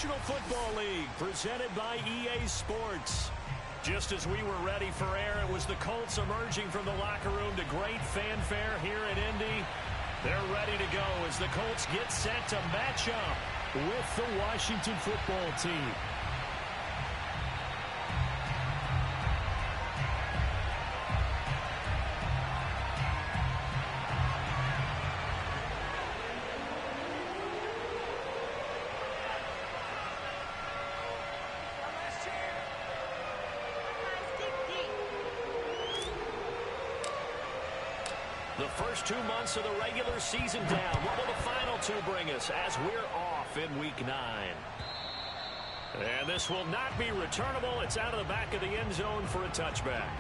National Football League, presented by EA Sports. Just as we were ready for air, it was the Colts emerging from the locker room to great fanfare here at Indy. They're ready to go as the Colts get set to match up with the Washington football team. The first 2 months of the regular season down. What will the final two bring us as we're off in Week 9? And this will not be returnable. It's out of the back of the end zone for a touchback.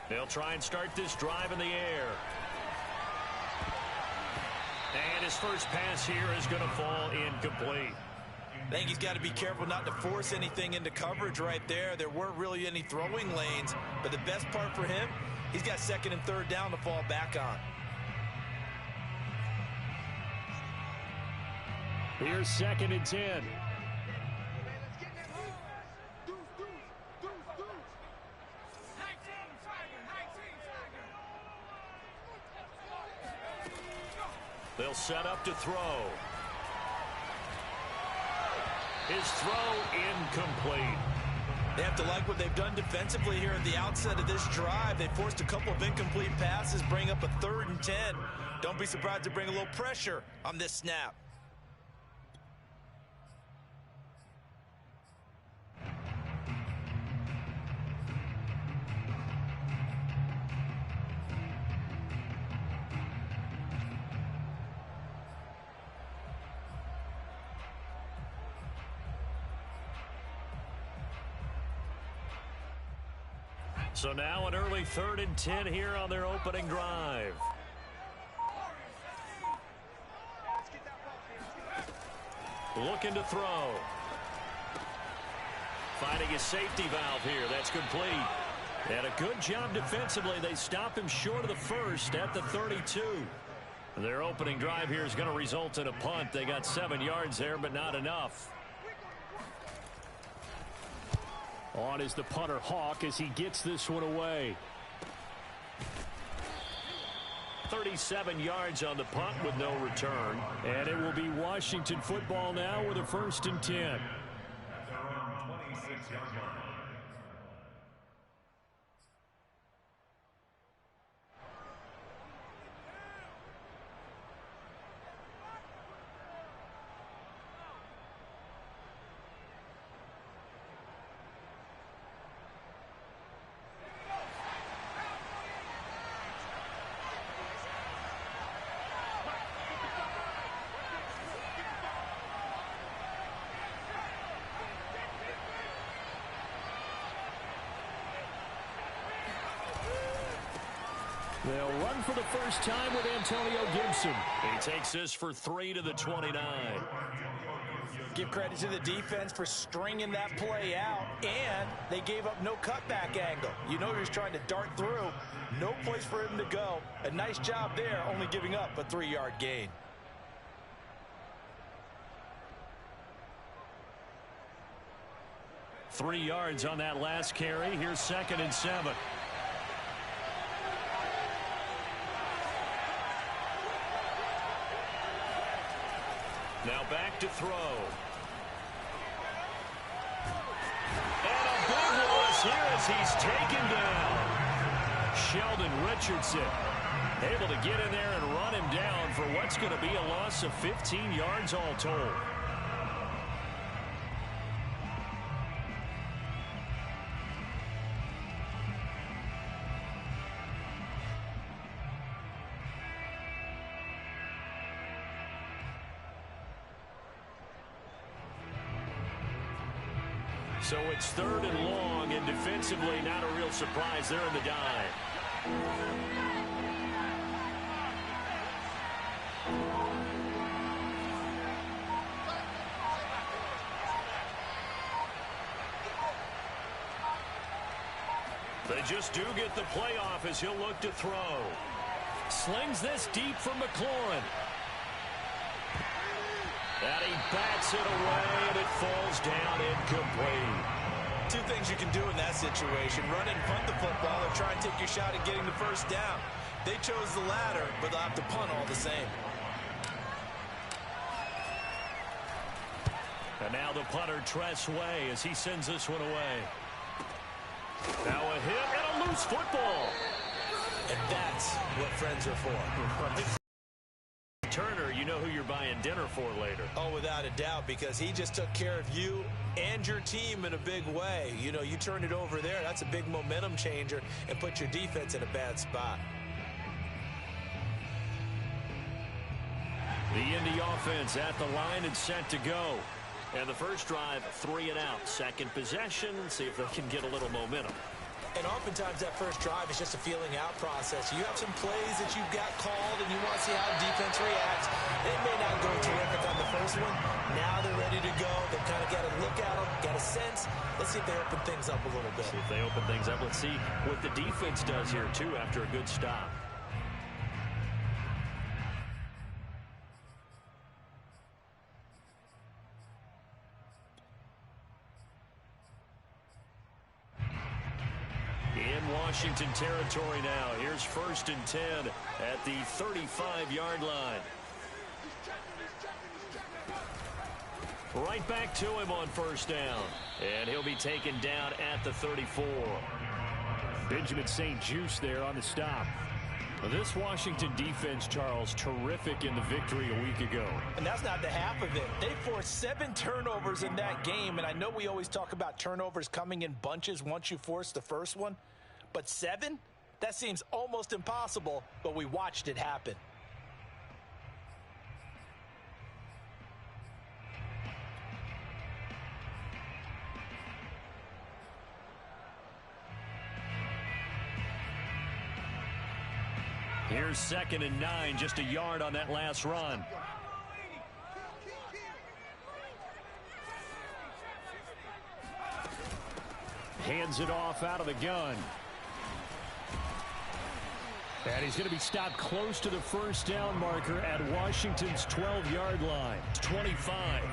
They'll try and start this drive in the air. And his first pass here is going to fall incomplete. I think he's got to be careful not to force anything into coverage right there. There weren't really any throwing lanes, but the best part for him, he's got second and third down to fall back on. Here's 2nd and 10. They'll set up to throw. His throw incomplete. They have to like what they've done defensively here at the outset of this drive. They forced a couple of incomplete passes, bring up a 3rd and 10. Don't be surprised to bring a little pressure on this snap. So now an early 3rd and 10 here on their opening drive. Looking to throw. Finding a safety valve here. That's complete. And a good job defensively. They stop him short of the first at the 32. Their opening drive here is going to result in a punt. They got 7 yards there, but not enough. On is the punter Hawk as he gets this one away. 37 yards on the punt with no return. And it will be Washington football now with a 1st and 10. They'll run for the first time with Antonio Gibson. He takes this for 3 to the 29. Give credit to the defense for stringing that play out, and they gave up no cutback angle. You know he was trying to dart through. No place for him to go. A nice job there, only giving up a 3-yard gain. Three yards on that last carry. Here's 2nd and 7. Now back to throw. And a big loss here as he's taken down. Sheldon Richardson able to get in there and run him down for what's going to be a loss of 15 yards all told. So it's 3rd and long, and defensively not a real surprise. They're in the dive. They just do get the playoff as he'll look to throw. Slings this deep from McLaurin. And he bats it away, and it falls down incomplete. Two things you can do in that situation: run and punt the football, or try and take your shot at getting the first down. They chose the latter, but they'll have to punt all the same. And now the punter, Tress Way, as he sends this one away. Now a hit and a loose football. And that's what friends are for. Turner, you know who you're buying dinner for later. Oh, without a doubt, because he just took care of you and your team in a big way. You know, you turned it over there. That's a big momentum changer and put your defense in a bad spot. The Indy offense at the line and set to go. And the first drive, 3 and out. Second possession, see if they can get a little momentum. And oftentimes that first drive is just a feeling out process. You have some plays that you've got called and you want to see how the defense reacts. It may not go terrific on the first one. Now they're ready to go. They've kind of got to look at them, got a sense. Let's see if they open things up a little bit. See if they open things up. Let's see what the defense does here, too, after a good stop. Washington territory now. Here's 1st and 10 at the 35-yard line. Right back to him on 1st down. And he'll be taken down at the 34. Benjamin St. Juste there on the stop. This Washington defense, Charles, terrific in the victory a week ago. And that's not the half of it. They forced 7 turnovers in that game. And I know we always talk about turnovers coming in bunches once you force the first one. But 7? That seems almost impossible, but we watched it happen. Here's 2nd and 9, just a yard on that last run. Hands it off out of the gun. And he's going to be stopped close to the 1st down marker at Washington's 12-yard line. 25.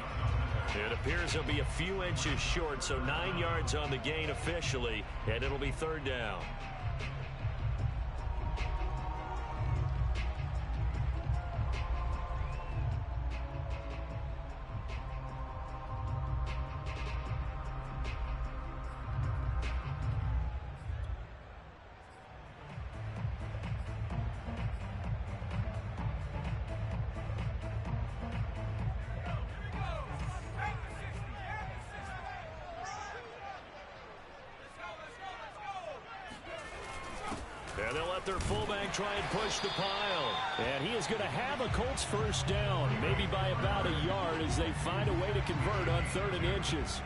It appears he'll be a few inches short, so 9 yards on the gain officially, and it'll be 3rd down. And they'll let their fullback try and push the pile. And he is going to have a Colts 1st down, maybe by about a yard as they find a way to convert on 3rd and inches.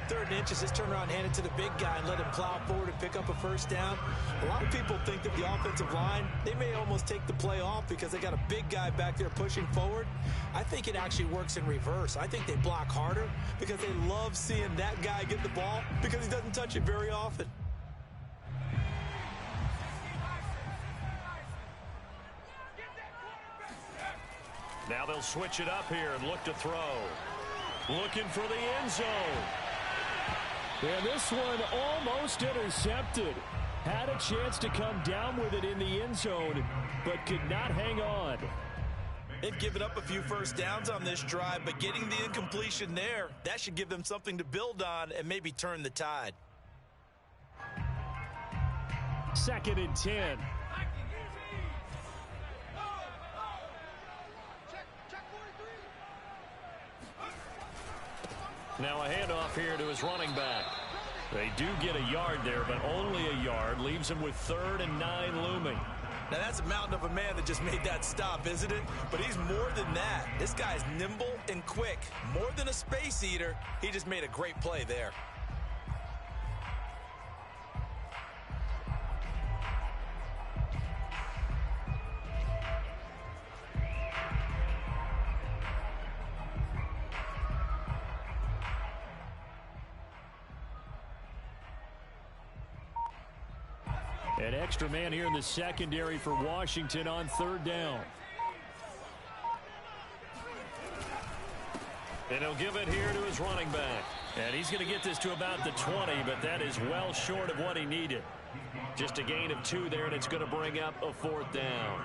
3rd and inches, just turn around, hand it to the big guy and let him plow forward and pick up a 1st down. A lot of people think that the offensive line, they may almost take the play off because they got a big guy back there pushing forward. I think it actually works in reverse. I think they block harder because they love seeing that guy get the ball because he doesn't touch it very often. Now they'll switch it up here and look to throw. Looking for the end zone. And this one almost intercepted. Had a chance to come down with it in the end zone, but could not hang on. They've given up a few 1st downs on this drive, but getting the incompletion there, that should give them something to build on and maybe turn the tide. 2nd and 10. Now a handoff here to his running back. They do get a yard there, but only a yard. Leaves him with 3rd and 9 looming. Now that's a mountain of a man that just made that stop, isn't it? But he's more than that. This guy's nimble and quick. More than a space eater, he just made a great play there. An extra man here in the secondary for Washington on third down. And he'll give it here to his running back. And he's going to get this to about the 20, but that is well short of what he needed. Just a gain of 2 there, and it's going to bring up a 4th down.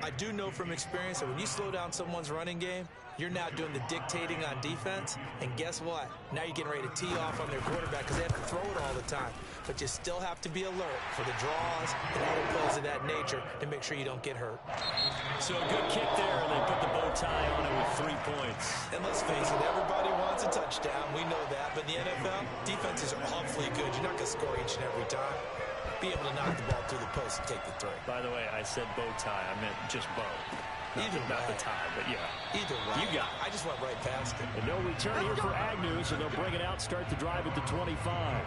I do know from experience that when you slow down someone's running game, you're now doing the dictating on defense. And guess what? Now you're getting ready to tee off on their quarterback because they have to throw it all the time. But you still have to be alert for the draws and other plays of that nature to make sure you don't get hurt. So a good kick there, and they put the bow tie on it with 3 points. And let's face it, everybody wants a touchdown. We know that. But in the NFL, defenses are awfully good. You're not going to score each and every time. Be able to knock the ball through the post and take the throw. By the way, I said bow tie. I meant just bow. Not the tie, but yeah. Either way. You got it. I just went right past it. And no return here for Agnew, so they'll bring it out, start the drive at the 25.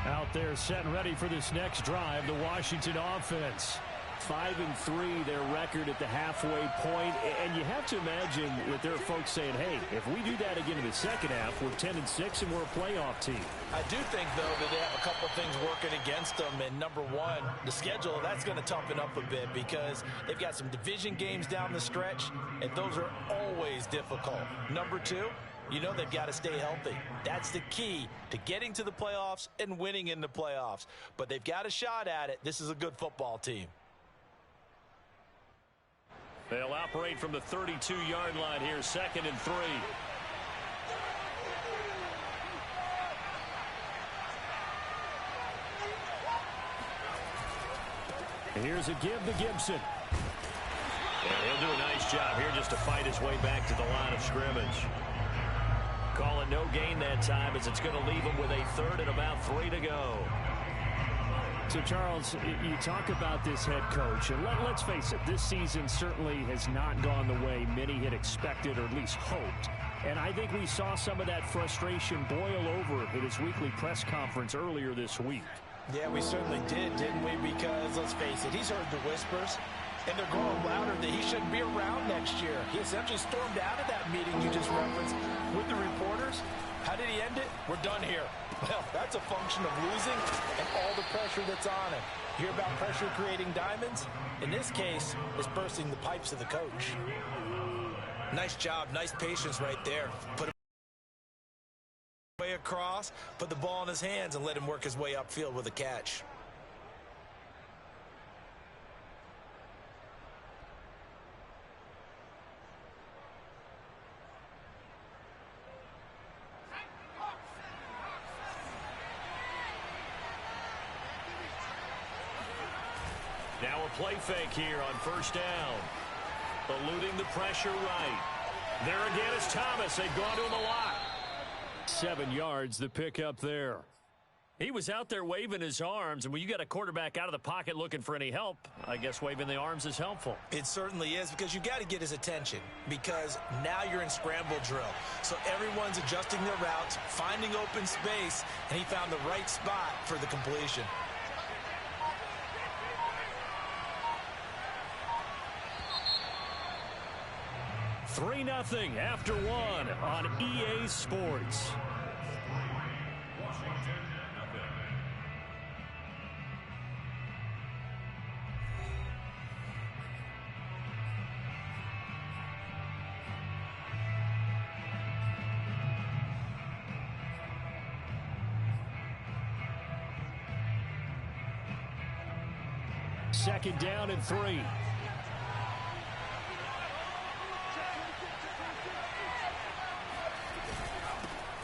Out there set and ready for this next drive, the Washington offense. 5-3, their record at the halfway point. And you have to imagine that there are folks saying, hey, if we do that again in the second half, we're 10-6 and we're a playoff team. I do think, though, that they have a couple things working against them. And number one, the schedule, that's going to toughen up a bit because they've got some division games down the stretch, and those are always difficult. Number two, you know they've got to stay healthy. That's the key to getting to the playoffs and winning in the playoffs. But they've got a shot at it. This is a good football team. They'll operate from the 32-yard line here, 2nd and 3. Here's a give to Gibson. And he'll do a nice job here just to fight his way back to the line of scrimmage. Call it no gain that time as it's going to leave him with a 3rd and about 3 to go. So, Charles, you talk about this head coach, and let's face it, this season certainly has not gone the way many had expected or at least hoped. And I think we saw some of that frustration boil over at his weekly press conference earlier this week. Yeah, we certainly did, didn't we? Because, let's face it, he's heard the whispers, and they're growing louder that he shouldn't be around next year. He essentially stormed out of that meeting you just referenced with the reporters. How did he end it? We're done here. Well, that's a function of losing and all the pressure that's on him. Hear about pressure creating diamonds? In this case, it's bursting the pipes of the coach. Nice job, nice patience right there. Put him way across, put the ball in his hands, and let him work his way upfield with a catch. Now a play fake here on 1st down. Eluding the pressure right. There again is Thomas. They've gone to him a lot. 7 yards, the pickup there. He was out there waving his arms, and when you got a quarterback out of the pocket looking for any help, I guess waving the arms is helpful. It certainly is, because you got to get his attention, because now you're in scramble drill. So everyone's adjusting their routes, finding open space, and he found the right spot for the completion. Three 3-0 after 1 on EA Sports. Second down and 3.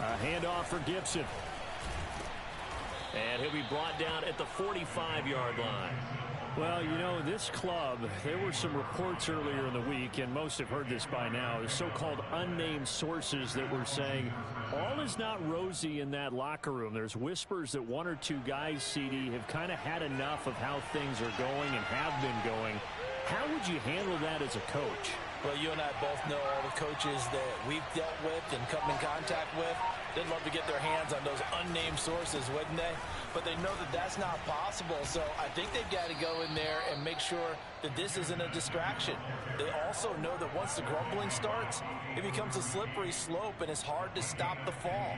A handoff for Gibson. And he'll be brought down at the 45-yard line. Well, you know, this club, there were some reports earlier in the week, and most have heard this by now, the so-called unnamed sources that were saying all is not rosy in that locker room. There's whispers that 1 or 2 guys, CD, have kind of had enough of how things are going and have been going. How would you handle that as a coach? Well, you and I both know all the coaches that we've dealt with and come in contact with. They'd love to get their hands on those unnamed sources, wouldn't they? But they know that that's not possible, so I think they've got to go in there and make sure that this isn't a distraction. They also know that once the grumbling starts, it becomes a slippery slope, and it's hard to stop the fall.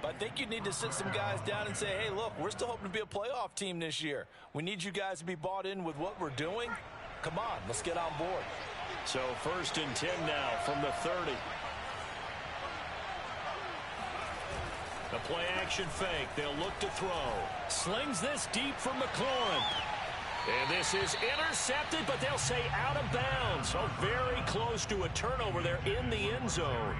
But I think you need to sit some guys down and say, hey, look, we're still hoping to be a playoff team this year. We need you guys to be bought in with what we're doing. Come on, let's get on board. So 1st and 10 now from the 30. A play-action fake. They'll look to throw. Slings this deep from McLaurin. And this is intercepted, but they'll say out of bounds. So very close to a turnover there in the end zone.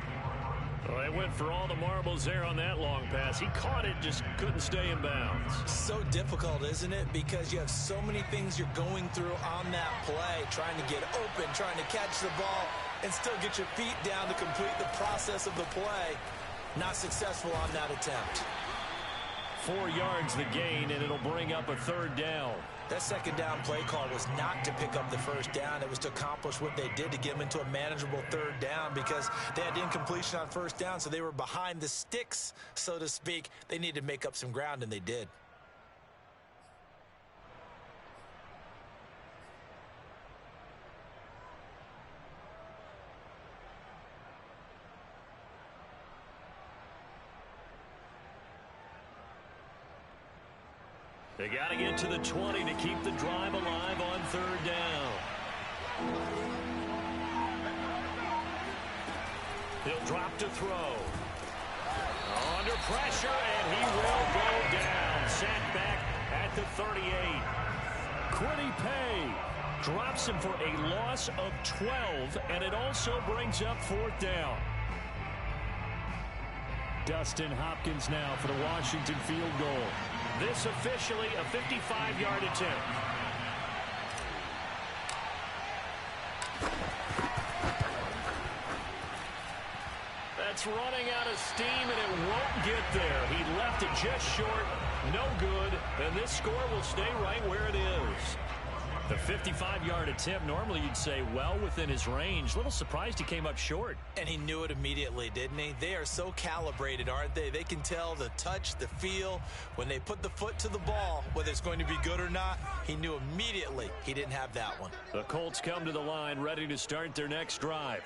Well, they went for all the marbles there on that long pass. He caught it, just couldn't stay in bounds. So difficult, isn't it? Because you have so many things you're going through on that play, trying to get open, trying to catch the ball, and still get your feet down to complete the process of the play. Not successful on that attempt. 4 yards the gain, and it'll bring up a 3rd down. That 2nd down play call was not to pick up the 1st down. It was to accomplish what they did to get them into a manageable 3rd down because they had incompletion on 1st down, so they were behind the sticks, so to speak. They needed to make up some ground, and they did. They got to get to the 20 to keep the drive alive on 3rd down. He'll drop to throw. Under pressure, and he will go down. Sacked back at the 38. Quiddy Pay drops him for a loss of 12, and it also brings up 4th down. Dustin Hopkins now for the Washington field goal. This officially a 55-yard attempt. That's running out of steam, and it won't get there. He left it just short. No good. And this score will stay right where it is. The 55-yard attempt, normally you'd say well within his range. Little surprised he came up short. And he knew it immediately, didn't he? They are so calibrated, aren't they? They can tell the touch, the feel. When they put the foot to the ball, whether it's going to be good or not, he knew immediately he didn't have that one. The Colts come to the line ready to start their next drive.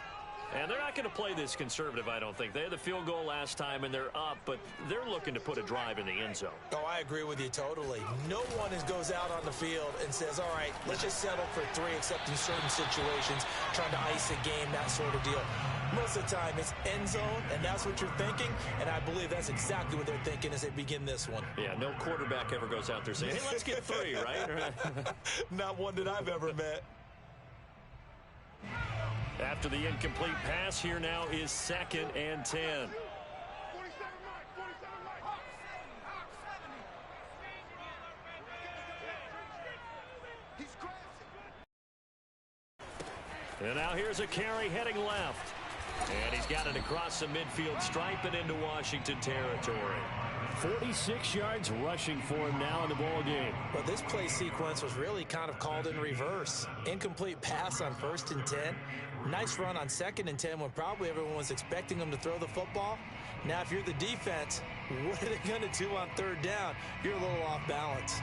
And they're not going to play this conservative, I don't think. They had the field goal last time, and they're up, but they're looking to put a drive in the end zone. Oh, I agree with you totally. No one goes out on the field and says, all right, let's just settle for 3, except in certain situations, trying to ice a game, that sort of deal. Most of the time, it's end zone, and that's what you're thinking, and I believe that's exactly what they're thinking as they begin this one. Yeah, no quarterback ever goes out there saying, hey, let's get 3, right? Not one that I've ever met. After the incomplete pass, here now is 2nd and 10. And now here's a carry heading left. And he's got it across the midfield stripe and into Washington territory. 46 yards rushing for him now in the ball game. But this play sequence was really kind of called in reverse. Incomplete pass on 1st and 10. Nice run on 2nd and 10 when probably everyone was expecting him to throw the football. Now, if you're the defense, what are they going to do on 3rd down? You're a little off balance.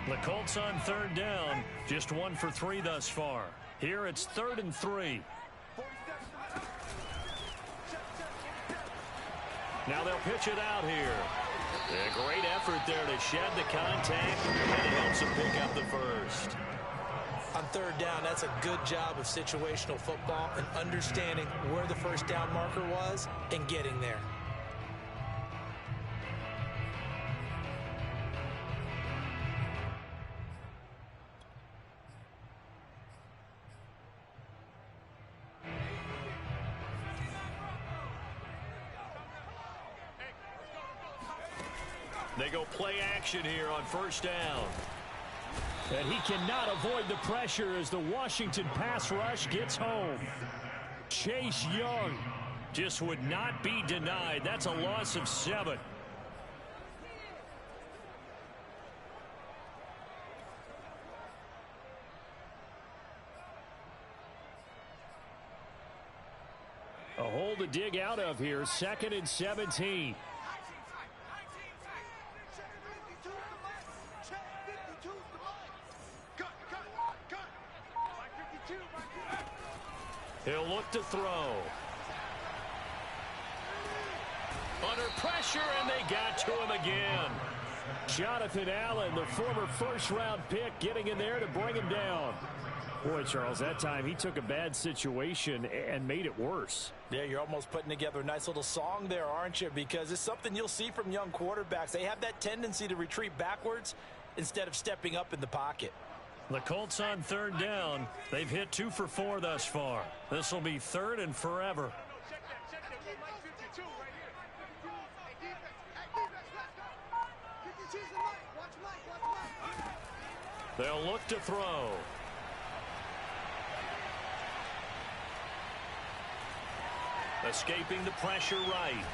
The Colts on 3rd down, just 1 for 3 thus far. Here it's 3rd and 3. Now they'll pitch it out here. A great effort there to shed the contact, and it helps them pick up the first. On 3rd down, that's a good job of situational football and understanding where the 1st down marker was and getting there. They go play action here on 1st down. And he cannot avoid the pressure as the Washington pass rush gets home. Chase Young just would not be denied. That's a loss of 7. hole to dig out of here. 2nd and 17. He'll look to throw. Under pressure, and they got to him again. Jonathan Allen, the former first-round pick, getting in there to bring him down. Boy, Charles, that time he took a bad situation and made it worse. Yeah, you're almost putting together a nice little song there, aren't you? Because it's something you'll see from young quarterbacks. They have that tendency to retreat backwards instead of stepping up in the pocket. The Colts on 3rd down. They've hit 2 for 4 thus far. This will be 3rd and forever. They'll look to throw. Escaping the pressure right.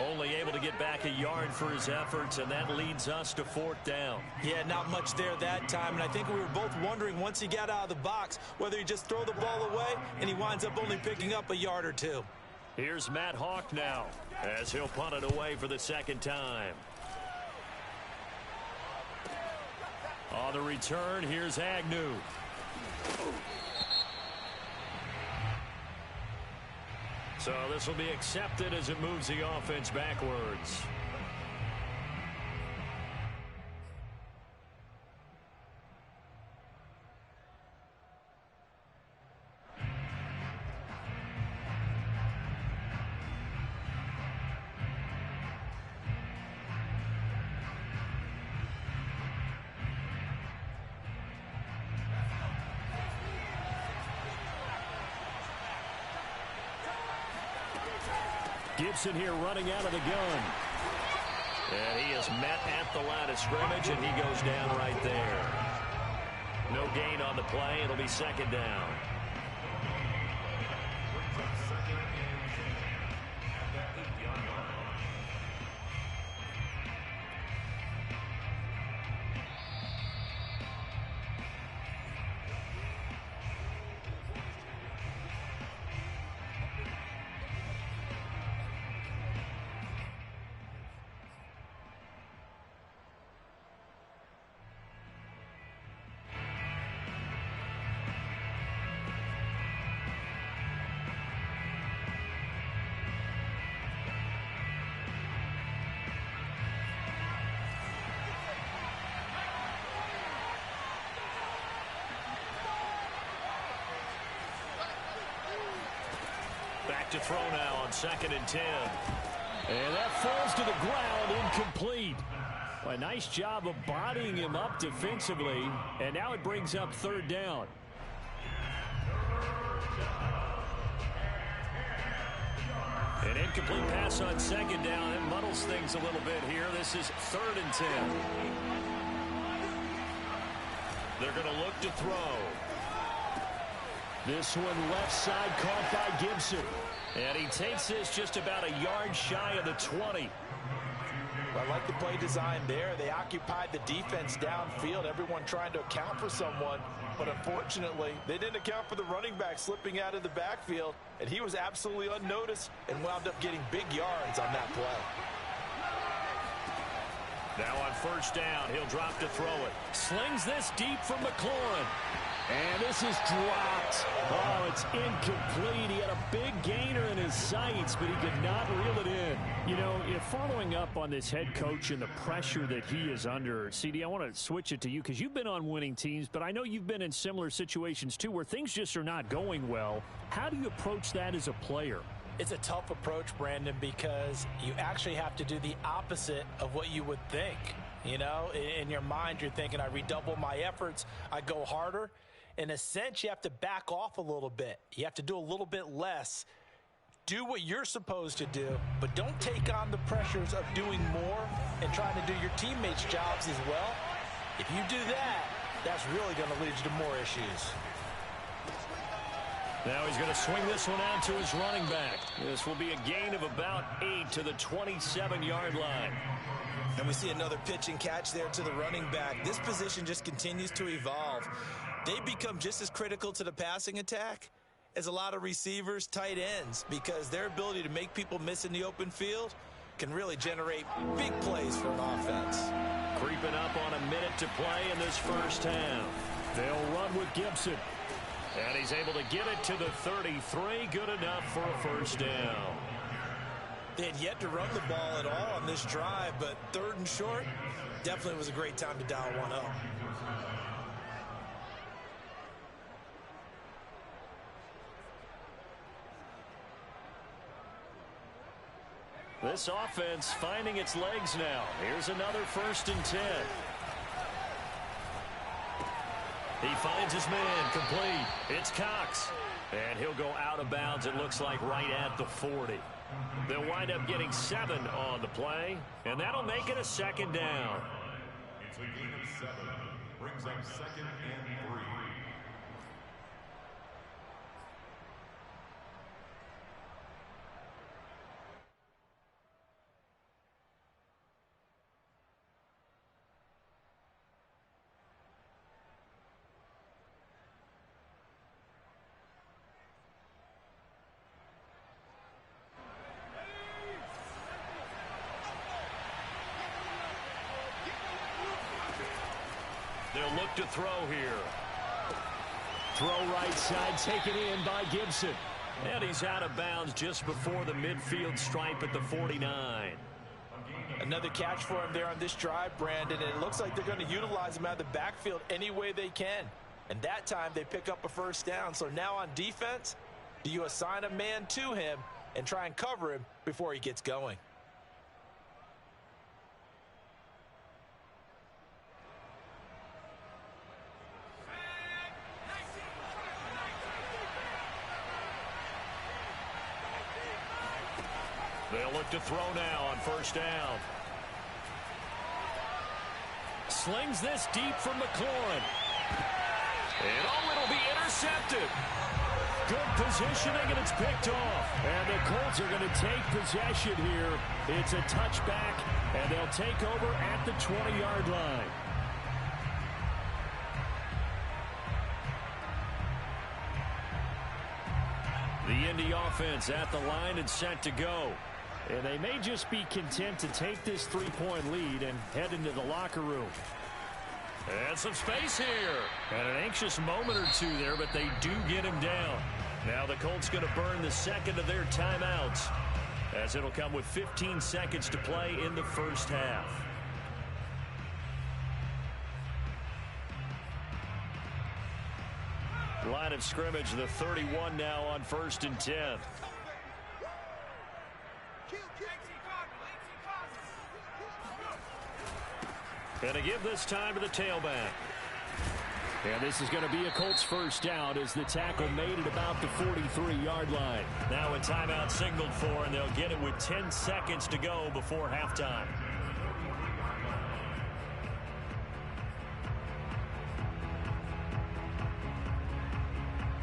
Only able to get back a yard for his efforts, and that leads us to 4th down. Yeah, not much there that time, and I think we were both wondering once he got out of the box whether he just throw the ball away, and he winds up only picking up a yard or 2. Here's Matt Hawk now, as he'll punt it away for the 2nd time. On the return, here's Agnew. So this will be accepted as it moves the offense backwards. Gibson here running out of the gun. And he is met at the line of scrimmage, and he goes down right there. No gain on the play. It'll be 2nd down. Back to throw now on 2nd and 10. And that falls to the ground, incomplete. A nice job of bodying him up defensively, and now it brings up 3rd down. An incomplete pass on 2nd down. It muddles things a little bit here. This is 3rd and 10. They're going to look to throw. This one left side caught by Gibson. And he takes this just about a yard shy of the 20. I like the play design there. They occupied the defense downfield, everyone trying to account for someone. But unfortunately, they didn't account for the running back slipping out of the backfield. And he was absolutely unnoticed and wound up getting big yards on that play. Now on 1st down, he'll drop to throw it. Slings this deep from McLaurin. And this is dropped. Oh, it's incomplete. He had a big gainer in his sights, but he could not reel it in. You know, if following up on this head coach and the pressure that he is under, CD, I want to switch it to you because you've been on winning teams, but I know you've been in similar situations too where things just are not going well. How do you approach that as a player? It's a tough approach, Brandon, because you actually have to do the opposite of what you would think. You know, in your mind, you're thinking, I redouble my efforts, I go harder. In a sense, you have to back off a little bit. You have to do a little bit less. Do what you're supposed to do, but don't take on the pressures of doing more and trying to do your teammates' jobs as well. If you do that, that's really going to lead you to more issues. Now he's going to swing this one out to his running back. This will be a gain of about 8 to the 27-yard line. And we see another pitch and catch there to the running back. This position just continues to evolve. They become just as critical to the passing attack is a lot of receivers, tight ends, because their ability to make people miss in the open field can really generate big plays for an offense. Creeping up on a minute to play in this first half. They'll run with Gibson. And he's able to get it to the 33. Good enough for a first down. They had yet to run the ball at all on this drive, but 3rd and short definitely was a great time to dial one up. This offense finding its legs now. Here's another 1st and 10. He finds his man complete. It's Cox. And he'll go out of bounds, it looks like, right at the 40. They'll wind up getting 7 on the play, and that'll make it a 2nd down. It's a gain of 7. Brings up 2nd and 3. They'll look to throw here. Throw right side, taken in by Gibson. And he's out of bounds just before the midfield stripe at the 49. Another catch for him there on this drive, Brandon, and it looks like they're going to utilize him out of the backfield any way they can. And that time they pick up a first down. So now on defense, do you assign a man to him and try and cover him before he gets going? They'll look to throw now on first down. Slings this deep from McLaurin. And it'll be intercepted. Good positioning, and it's picked off. And the Colts are going to take possession here. It's a touchback, and they'll take over at the 20-yard line. The Indy offense at the line and set to go. And they may just be content to take this 3-point lead and head into the locker room. And some space here. And an anxious moment or two there, but they do get him down. Now the Colts going to burn the second of their timeouts, as it'll come with 15 seconds to play in the first half. Line of scrimmage, the 31 now on 1st and 10. And to give this time to the tailback. And this is going to be a Colts first down as the tackle made at about the 43-yard line. Now a timeout signaled for, and they'll get it with 10 seconds to go before halftime.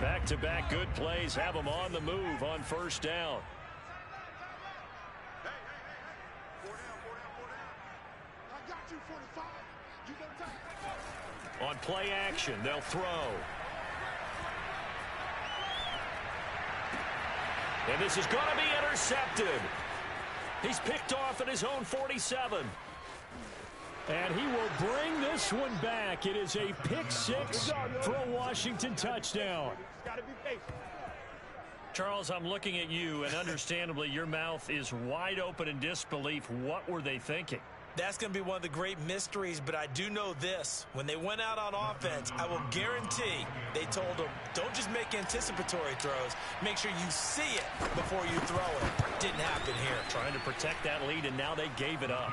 Back-to-back good plays have them on the move on first down. On play action, they'll throw. And this is going to be intercepted. He's picked off at his own 47. And he will bring this one back. It is a pick-6 for a Washington touchdown. Charles, I'm looking at you, and understandably your mouth is wide open in disbelief. What were they thinking? That's going to be one of the great mysteries, but I do know this. When they went out on offense, I will guarantee they told them, don't just make anticipatory throws. Make sure you see it before you throw it. Didn't happen here. Trying to protect that lead, and now they gave it up.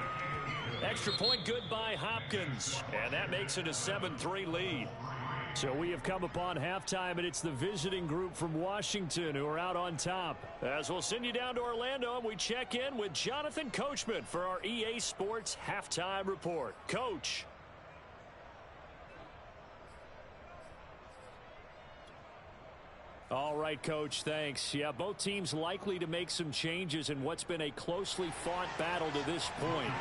Extra point good by Hopkins, and that makes it a 7-3 lead. So we have come upon halftime, and it's the visiting group from Washington who are out on top. As we'll send you down to Orlando, and we check in with Jonathan Coachman for our EA Sports Halftime Report. Coach. All right, Coach, thanks. Yeah, both teams likely to make some changes in what's been a closely fought battle to this point.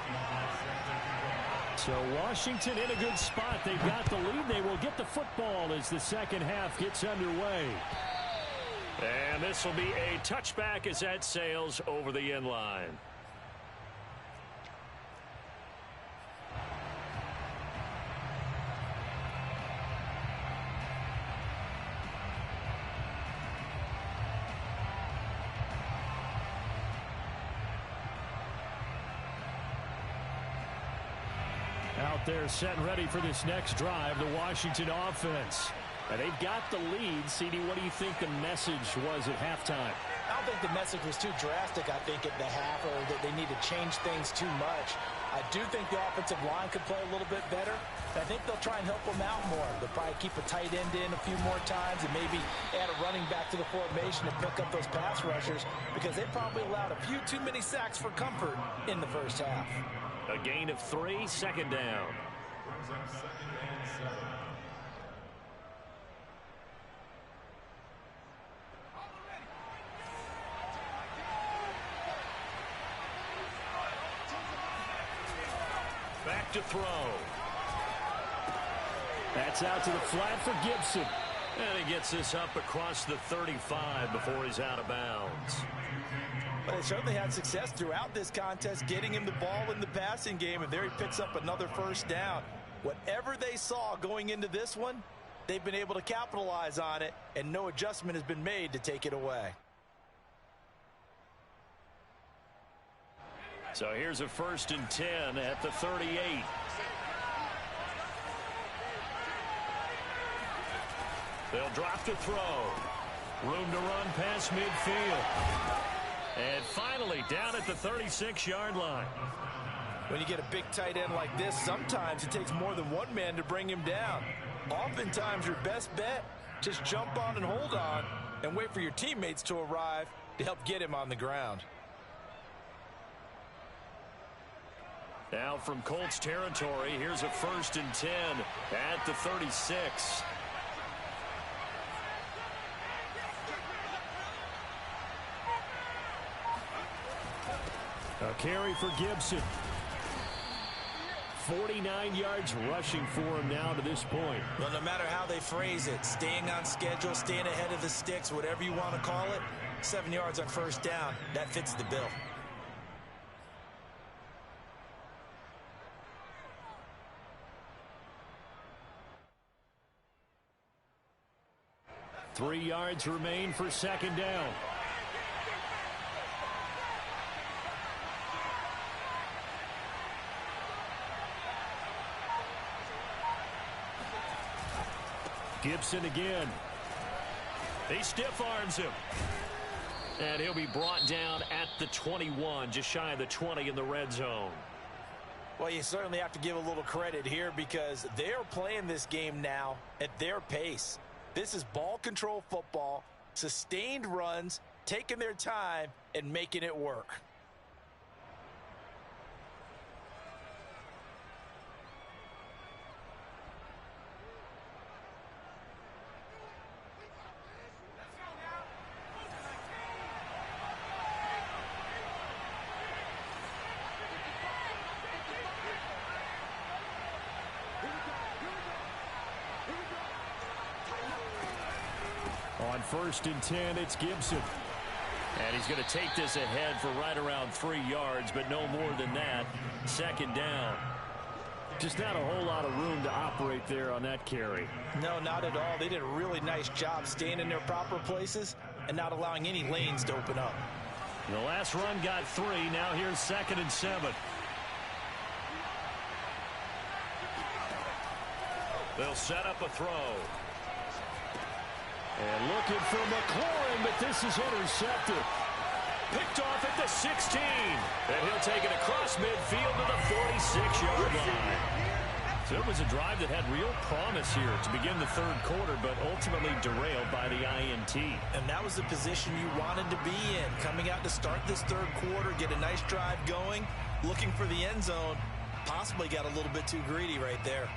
So Washington in a good spot. They've got the lead. They will get the football as the second half gets underway. And this will be a touchback as that sails over the end line. Out there set and ready for this next drive, the Washington offense. And they've got the lead. CD, what do you think the message was at halftime? I don't think the message was too drastic, I think, at the half, or that they need to change things too much. I do think the offensive line could play a little bit better. I think they'll try and help them out more. They'll probably keep a tight end in a few more times and maybe add a running back to the formation to pick up those pass rushers, because they probably allowed a few too many sacks for comfort in the first half. A gain of 3, second down. Brings up second and 7. Back to throw. That's out to the flat for Gibson. And he gets this up across the 35 before he's out of bounds. But they certainly had success throughout this contest, getting him the ball in the passing game, and there he picks up another first down. Whatever they saw going into this one, they've been able to capitalize on it, and no adjustment has been made to take it away. So here's a 1st and 10 at the 38. They'll drop to throw. Room to run past midfield. And finally down at the 36-yard line. When you get a big tight end like this, sometimes it takes more than one man to bring him down. Oftentimes your best bet, just jump on and hold on and wait for your teammates to arrive to help get him on the ground. Now from Colts territory, here's a 1st and 10 at the 36. A carry for Gibson. 49 yards rushing for him now to this point. Well, no matter how they phrase it, staying on schedule, staying ahead of the sticks, whatever you want to call it, 7 yards on first down, that fits the bill. Three yards remain for second down. Gibson again. He stiff arms him. And he'll be brought down at the 21, just shy of the 20 in the red zone. Well, you certainly have to give a little credit here because they're playing this game now at their pace. This is ball control football, sustained runs, taking their time and making it work. On 1st and 10, it's Gibson. And he's going to take this ahead for right around 3 yards, but no more than that. Second down. Just not a whole lot of room to operate there on that carry. No, not at all. They did a really nice job staying in their proper places and not allowing any lanes to open up. The last run got 3. Now here's 2nd and 7. They'll set up a throw. And looking for McLaurin, but this is intercepted. Picked off at the 16. And he'll take it across midfield to the 46-yard line. So it was a drive that had real promise here to begin the third quarter, but ultimately derailed by the INT. And that was the position you wanted to be in. Coming out to start this third quarter, get a nice drive going, looking for the end zone. Possibly got a little bit too greedy right there.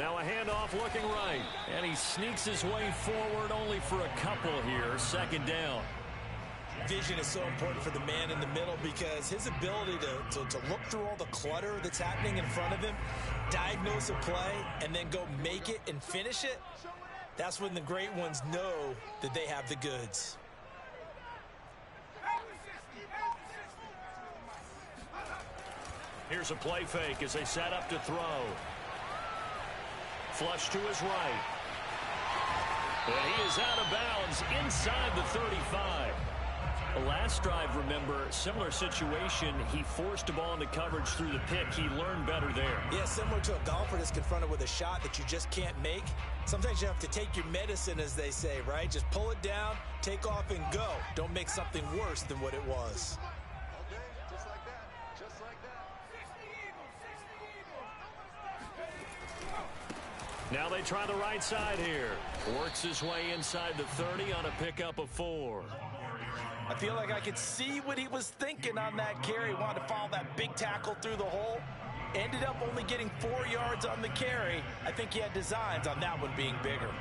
Now a handoff looking right. And he sneaks his way forward only for a couple here. Second down. Vision is so important for the man in the middle because his ability to look through all the clutter that's happening in front of him, diagnose a play, and then go make it and finish it, that's when the great ones know that they have the goods. Here's a play fake as they set up to throw. Flush to his right. And he is out of bounds inside the 35. The last drive, remember, similar situation. He forced a ball into coverage through the pick. He learned better there. Yeah, similar to a golfer that's confronted with a shot that you just can't make. Sometimes you have to take your medicine, as they say, right? Just pull it down, take off, and go. Don't make something worse than what it was. Okay, just like that. Just like that. Now they try the right side here. Works his way inside the 30 on a pickup of 4. I feel like I could see what he was thinking on that carry. Wanted to follow that big tackle through the hole. Ended up only getting 4 yards on the carry. I think he had designs on that one being bigger.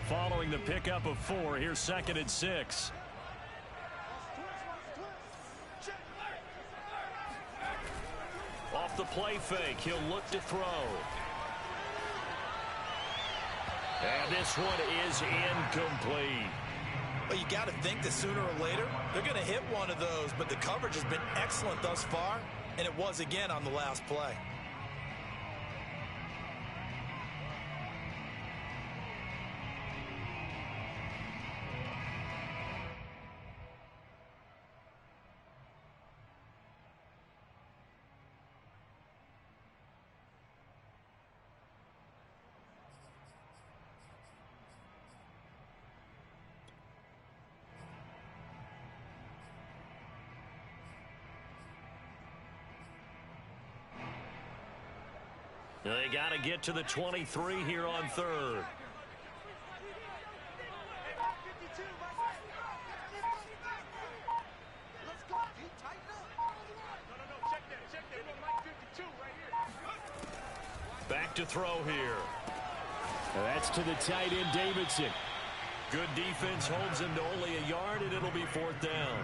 Following the pickup of 4, here's 2nd and 6. Off the play fake, he'll look to throw. And this one is incomplete. Well, you got to think that sooner or later, they're going to hit one of those, but the coverage has been excellent thus far, and it was again on the last play. They got to get to the 23 here on 3rd. Back to throw here. That's to the tight end, Davidson. Good defense holds him to only a yard, and it'll be 4th down.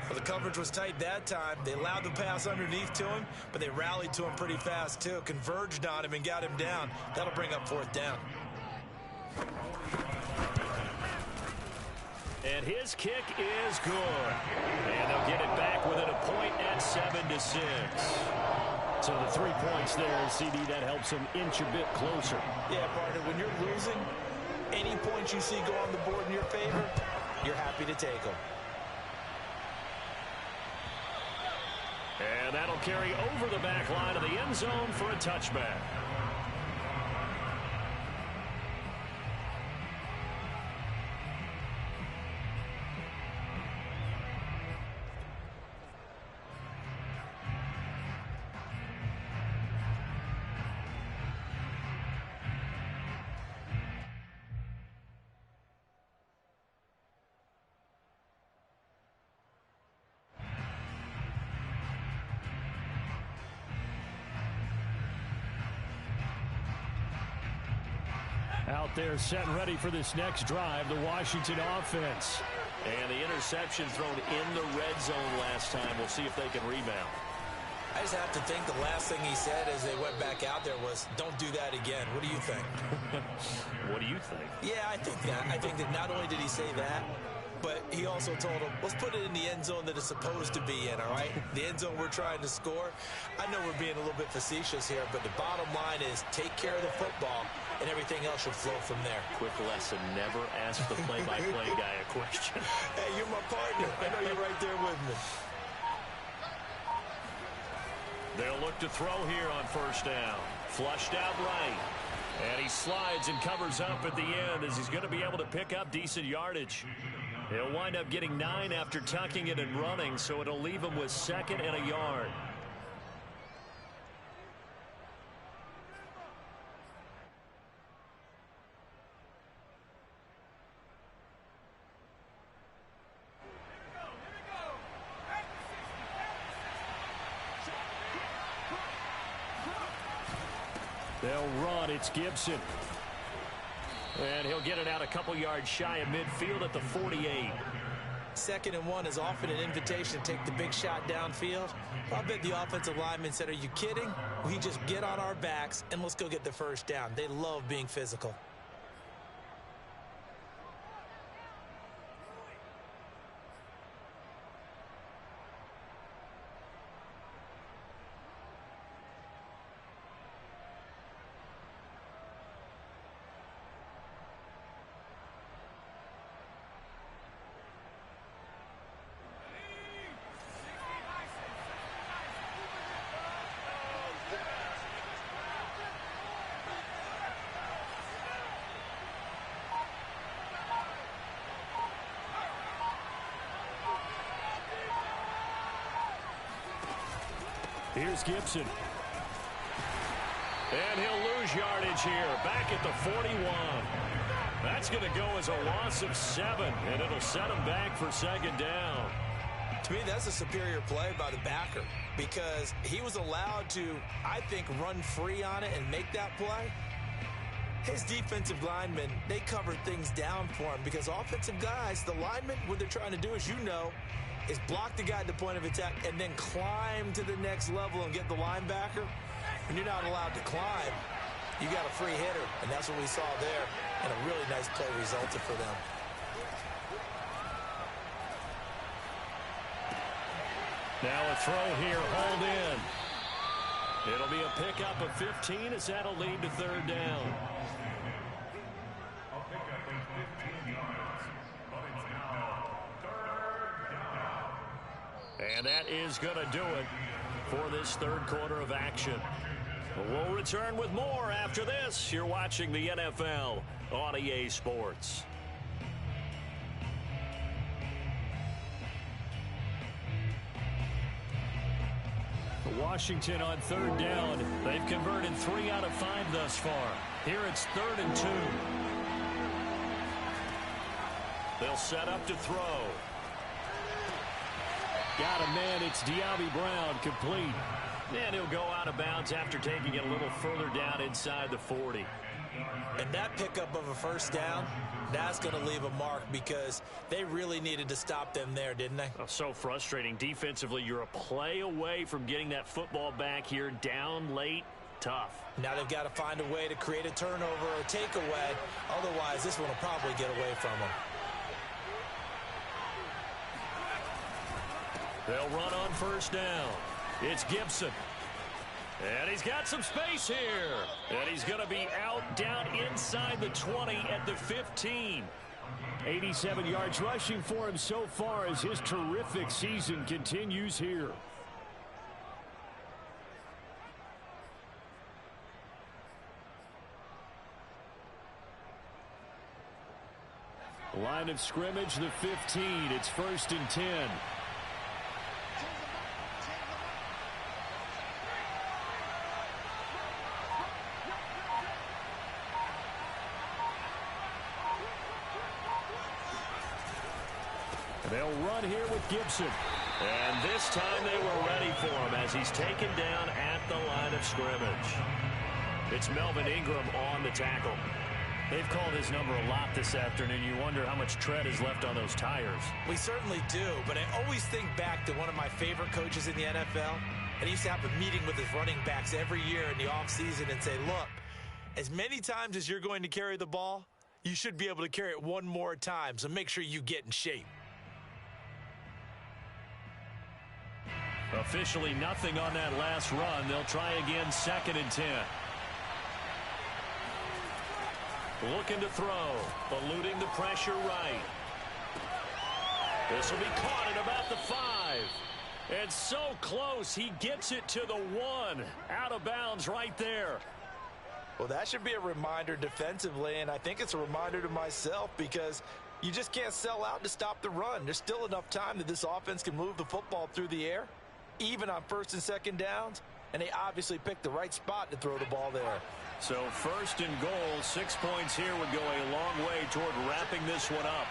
Well, the coverage was tight that time. They allowed the pass underneath to him, but they rallied to him pretty fast, too. Converged on him and got him down. That'll bring up 4th down. And his kick is good. And they'll get it back within a point at 7-6. So the 3 points there, CD, that helps them inch a bit closer. Yeah, partner, when you're losing, any points you see go on the board in your favor, you're happy to take them. And that'll carry over the back line of the end zone for a touchback. Out there set and ready for this next drive, the Washington offense. And the interception thrown in the red zone last time. We'll see if they can rebound. I just have to think the last thing he said as they went back out there was, don't do that again. What do you think? What do you think? Yeah, I think that. I think that not only did he say that, but he also told him, let's put it in the end zone that it's supposed to be in, all right? The end zone we're trying to score. I know we're being a little bit facetious here, but the bottom line is take care of the football, and everything else should flow from there. Quick lesson, never ask the play-by-play guy a question. Hey, you're my partner. I know you're right there with me. They'll look to throw here on 1st down. Flushed out right. And he slides and covers up at the end as he's going to be able to pick up decent yardage. He'll wind up getting 9 after tucking it and running, so it'll leave him with 2nd and a yard. They'll run. It's Gibson. And he'll get it out a couple yards shy of midfield at the 48. 2nd and 1 is often an invitation to take the big shot downfield. I bet the offensive lineman said, are you kidding? We just get on our backs and let's go get the first down. They love being physical. Here's Gibson. And he'll lose yardage here. Back at the 41. That's going to go as a loss of 7. And it'll set him back for 2nd down. To me, that's a superior play by the backer because he was allowed to, I think, run free on it and make that play. His defensive linemen, they covered things down for him because offensive guys, the linemen, what they're trying to do, as you know, is block the guy at the point of attack and then climb to the next level and get the linebacker. When you're not allowed to climb, you got a free hitter, and that's what we saw there, and a really nice play resulted for them. Now a throw here, hauled in. It'll be a pickup of 15 as that'll lead to 3rd down. A pickup of 15 yards, but it's now 3rd down. And that is going to do it for this 3rd quarter of action. We'll return with more after this. You're watching the NFL on EA Sports. Washington on 3rd down. They've converted 3 out of 5 thus far. Here it's 3rd and 2. They'll set up to throw. Got a man. It's De'Ami Brown, complete. And he'll go out of bounds after taking it a little further down inside the 40. And that pickup of a 1st down, that's going to leave a mark because they really needed to stop them there, didn't they? Oh, so frustrating. Defensively, you're a play away from getting that football back here down late. Tough. Now they've got to find a way to create a turnover or a takeaway. Otherwise, this one will probably get away from them. They'll run on 1st down. It's Gibson. And he's got some space here. And he's going to be out down inside the 20 at the 15. 87 yards rushing for him so far as his terrific season continues here. Line of scrimmage, the 15. It's 1st and 10. They'll run here with Gibson. And this time they were ready for him as he's taken down at the line of scrimmage. It's Melvin Ingram on the tackle. They've called his number a lot this afternoon. You wonder how much tread is left on those tires. We certainly do, but I always think back to one of my favorite coaches in the NFL. And he used to have a meeting with his running backs every year in the offseason and say, look, as many times as you're going to carry the ball, you should be able to carry it one more time, so make sure you get in shape. Officially nothing on that last run. They'll try again, 2nd and 10. Looking to throw, eluding the pressure right. This will be caught at about the 5. And so close, he gets it to the 1. Out of bounds right there. Well, that should be a reminder defensively, and I think it's a reminder to myself because you just can't sell out to stop the run. There's still enough time that this offense can move the football through the air, even on 1st and 2nd downs, and they obviously picked the right spot to throw the ball there. So 1st and goal, 6 points here would go a long way toward wrapping this one up.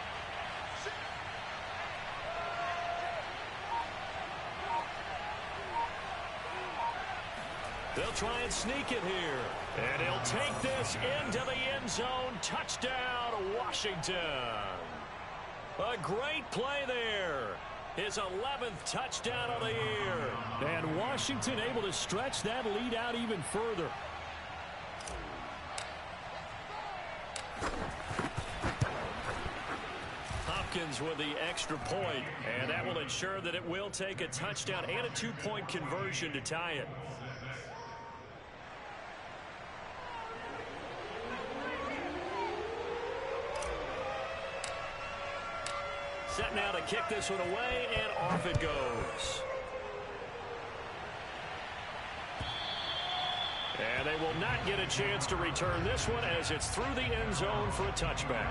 They'll try and sneak it here. And he'll take this into the end zone. Touchdown, Washington. A great play there. His 11th touchdown of the year. And Washington able to stretch that lead out even further. Hopkins with the extra point, and that will ensure that it will take a touchdown and a 2-point conversion to tie it. Set now to kick this one away, and off it goes. And they will not get a chance to return this one as it's through the end zone for a touchback.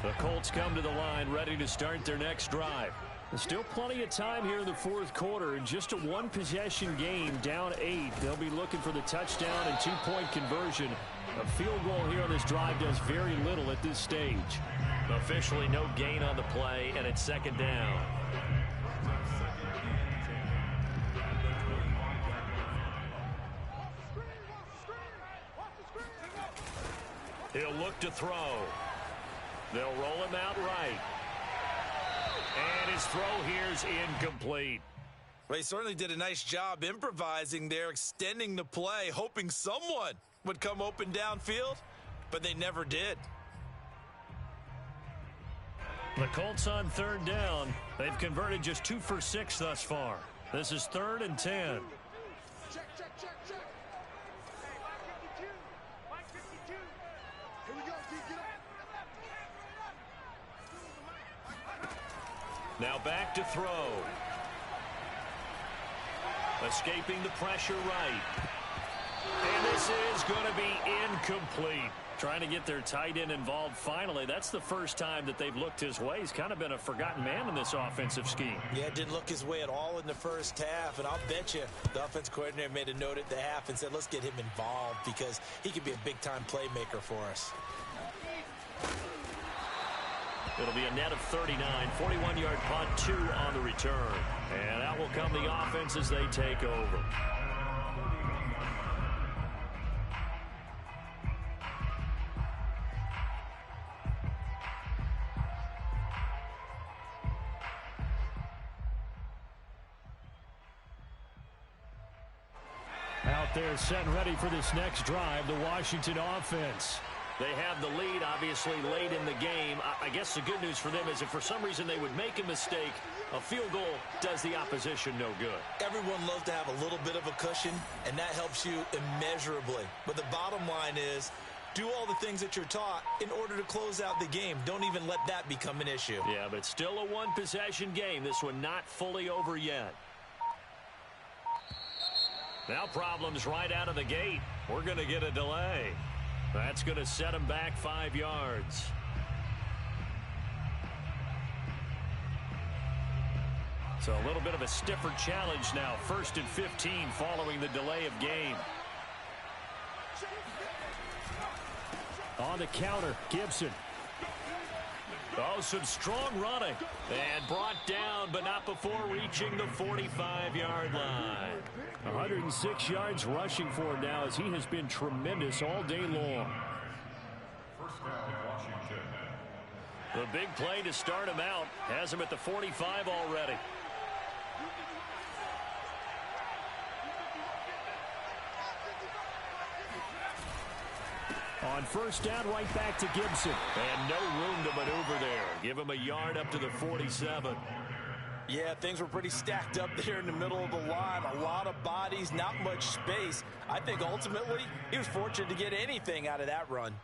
The Colts come to the line ready to start their next drive. There's still plenty of time here in the fourth quarter. In just a one-possession game, down 8. They'll be looking for the touchdown and 2-point conversion. A field goal here on this drive does very little at this stage. Officially no gain on the play, and it's second down. He'll look to throw. They'll roll him out right. And his throw here's incomplete. Well, he certainly did a nice job improvising there, extending the play, hoping someone would come open downfield, but they never did. The Colts on third down. They've converted just 2 for 6 thus far. This is 3rd and 10. Check, check, check, check. Hey, 552. 552. Here we go, get up. Now back to throw. Escaping the pressure right. And this is going to be incomplete. Trying to get their tight end involved finally. That's the first time that they've looked his way. He's kind of been a forgotten man in this offensive scheme. Yeah, it didn't look his way at all in the first half. And I'll bet you the offense coordinator made a note at the half and said, let's get him involved because he could be a big-time playmaker for us. It'll be a net of 39, 41-yard punt, 2 on the return. And out will come the offense as they take over. Out there set and ready for this next drive, the Washington offense. They have the lead, obviously, late in the game. I guess the good news for them is if for some reason they would make a mistake, a field goal does the opposition no good. Everyone loves to have a little bit of a cushion, and that helps you immeasurably. But the bottom line is, do all the things that you're taught in order to close out the game. Don't even let that become an issue. Yeah, but it's still a one-possession game. This one not fully over yet. Now problems right out of the gate. We're going to get a delay. That's going to set him back 5 yards. So a little bit of a stiffer challenge now. 1st and 15 following the delay of game. On the counter, Gibson. Oh, some strong running. And brought down, but not before reaching the 45-yard line. 106 yards rushing for him now as he has been tremendous all day long. First down, Washington. The big play to start him out has him at the 45 already. On first down, right back to Gibson. And no room to maneuver there. Give him a yard up to the 47. Yeah, things were pretty stacked up there in the middle of the line. A lot of bodies, not much space. I think ultimately he was fortunate to get anything out of that run.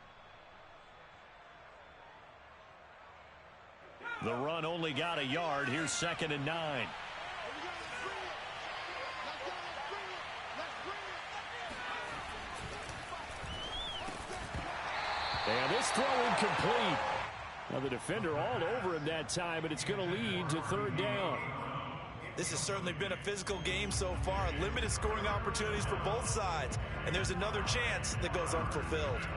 The run only got a yard. Here's 2nd and 9. And this throw incomplete. Now the defender all over him that time, but it's going to lead to third down. This has certainly been a physical game so far. Limited scoring opportunities for both sides. And there's another chance that goes unfulfilled.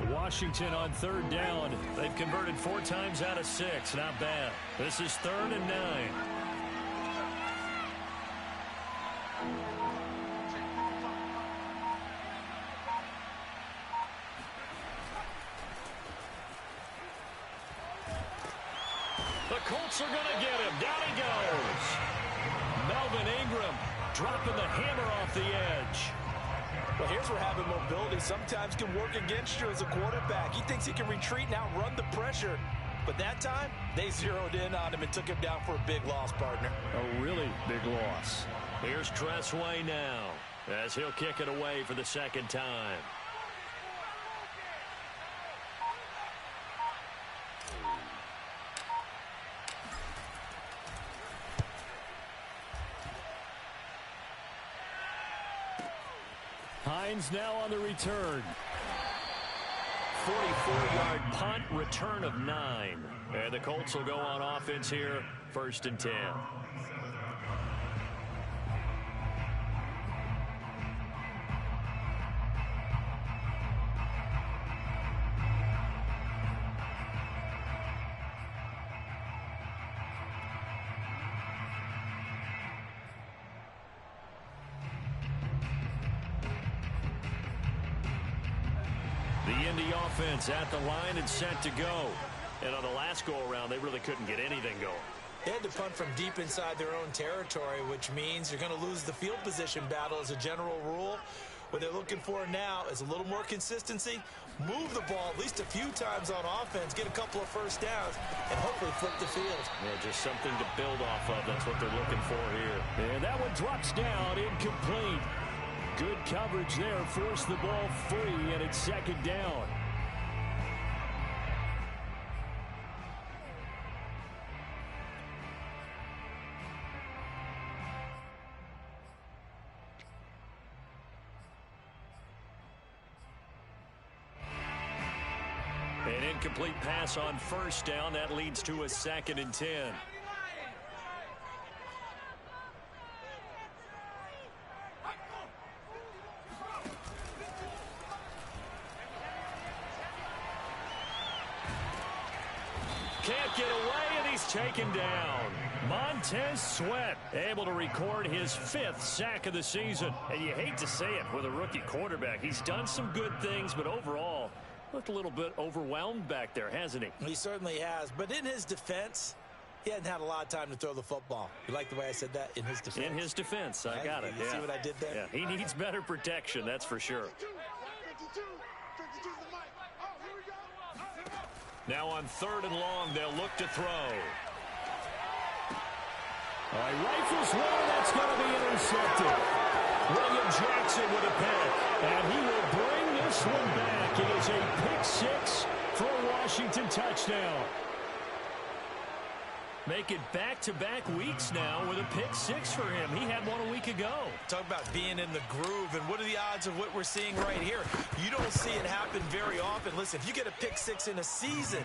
Washington on third down. They've converted 4 times out of 6. Not bad. This is 3rd and 9. The Colts are going to get him. Down he goes. Melvin Ingram dropping the hammer off the edge. Well, here's where having mobility sometimes can work against you as a quarterback. He thinks he can retreat and outrun the pressure. But that time, they zeroed in on him and took him down for a big loss, partner. A really big loss. Here's Tressway now as he'll kick it away for the 2nd time. Hines now on the return. 44-yard punt, return of 9. And the Colts will go on offense here, 1st and 10. The Indy offense at the line and set to go. And on the last go-around, they really couldn't get anything going. They had to punt from deep inside their own territory, which means you're going to lose the field position battle as a general rule. What they're looking for now is a little more consistency, move the ball at least a few times on offense, get a couple of first downs, and hopefully flip the field. Yeah, just something to build off of. That's what they're looking for here. And that one drops down, incomplete. Good coverage there, forced the ball free, and it's 2nd down. An incomplete pass on 1st down. That leads to a 2nd and 10. Can't get away, and he's taken down. Montez Sweat able to record his 5th sack of the season. And you hate to say it with a rookie quarterback. He's done some good things, but overall, looked a little bit overwhelmed back there, hasn't he? He certainly has. But in his defense, he hadn't had a lot of time to throw the football. You like the way I said that? In his defense. In his defense. I got it. You see what I did there? Yeah, he needs better protection, that's for sure. 52 the mic. Oh, here we go. Now on 3rd and long, they'll look to throw. All right, rifles one, that's going to be intercepted. William Jackson with a pick, and he will bring this one back. It is a pick 6 for a Washington touchdown. Make it back-to-back weeks now with a pick 6 for him. He had one a week ago. Talk about being in the groove, and what are the odds of what we're seeing right here? You don't see it happen very often. Listen, if you get a pick 6 in a season,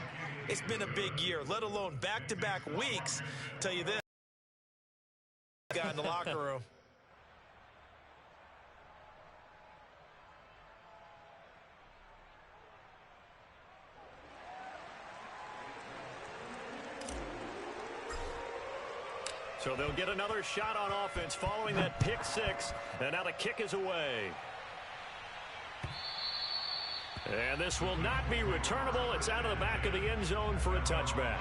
it's been a big year, let alone back-to-back weeks. Tell you this, guy in the locker room. So they'll get another shot on offense following that pick 6. And now the kick is away. And this will not be returnable. It's out of the back of the end zone for a touchback.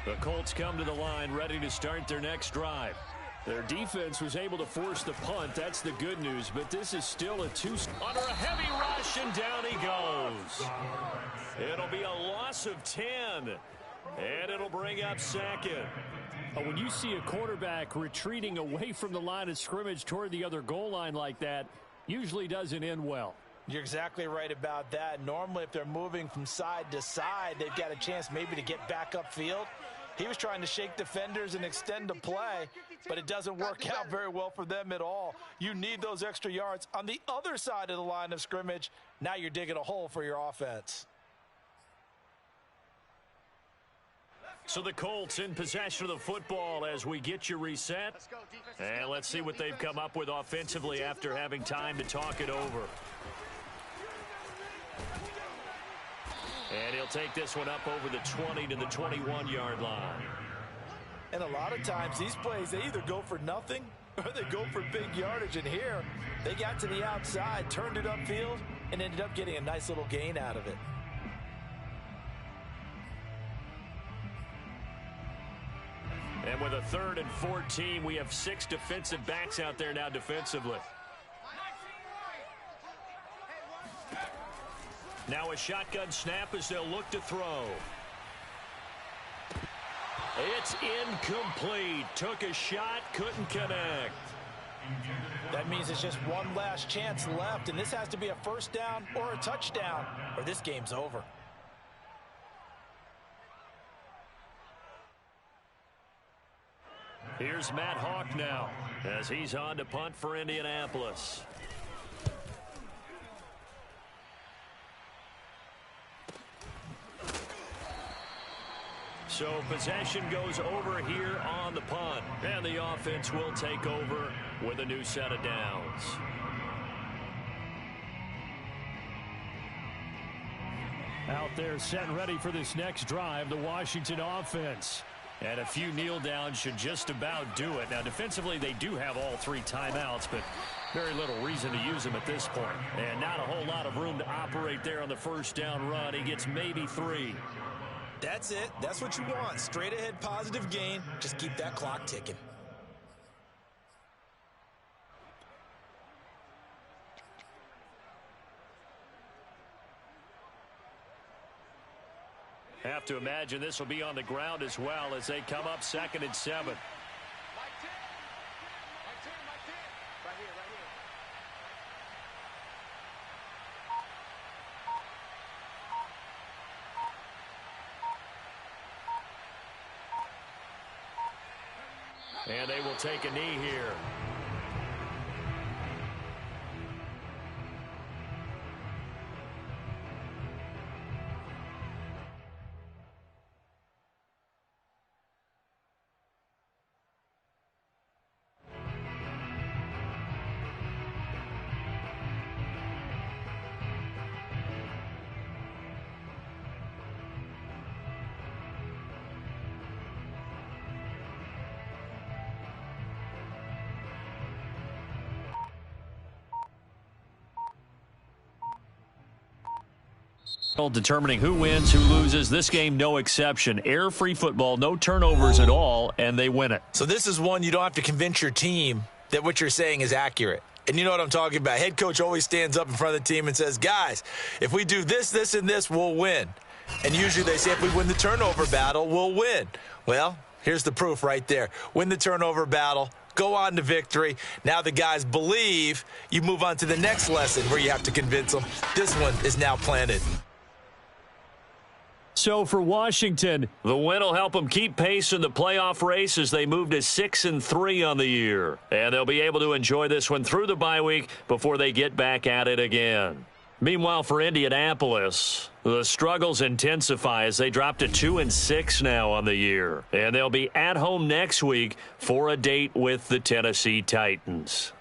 The Colts come to the line ready to start their next drive. Their defense was able to force the punt. That's the good news, but this is still a two. Under a heavy rush, and down he goes. It'll be a loss of 10, and it'll bring up 2nd. When you see a quarterback retreating away from the line of scrimmage toward the other goal line like that, usually doesn't end well. You're exactly right about that. Normally, if they're moving from side to side, they've got a chance maybe to get back upfield. He was trying to shake defenders and extend the play, but it doesn't work out very well for them at all. You need those extra yards on the other side of the line of scrimmage. Now you're digging a hole for your offense. So the Colts in possession of the football as we get you reset. And let's see what they've come up with offensively after having time to talk it over. And he'll take this one up over the 20 to the 21-yard line. And a lot of times these plays, they either go for nothing or they go for big yardage. And here, they got to the outside, turned it upfield, and ended up getting a nice little gain out of it. And with a 3rd and 14, we have 6 defensive backs out there now defensively. Now a shotgun snap as they'll look to throw. It's incomplete. Took a shot, couldn't connect. That means it's just one last chance left, and this has to be a first down or a touchdown, or this game's over. Here's Matt Hawk now as he's on to punt for Indianapolis. So possession goes over here on the punt, and the offense will take over with a new set of downs. Out there set and ready for this next drive, the Washington offense. And a few kneel downs should just about do it. Now, defensively, they do have all 3 timeouts, but very little reason to use them at this point. And not a whole lot of room to operate there on the first down run. He gets maybe 3. That's it. That's what you want. Straight ahead positive gain. Just keep that clock ticking. Have to imagine this will be on the ground as well as they come up 2nd and 7. Right 10. Right here, right here. And they will take a knee here. Determining who wins, who loses. This game, no exception. Air-free football, no turnovers at all, and they win it. So this is one you don't have to convince your team that what you're saying is accurate. And you know what I'm talking about. Head coach always stands up in front of the team and says, guys, if we do this, this, and this, we'll win. And usually they say if we win the turnover battle, we'll win. Well, here's the proof right there. Win the turnover battle. Go on to victory. Now the guys believe. You move on to the next lesson where you have to convince them. This one is now planted. So for Washington, the win will help them keep pace in the playoff race as they move to 6-3 on the year. And they'll be able to enjoy this one through the bye week before they get back at it again. Meanwhile, for Indianapolis, the struggles intensify as they drop to 2-6 now on the year. And they'll be at home next week for a date with the Tennessee Titans.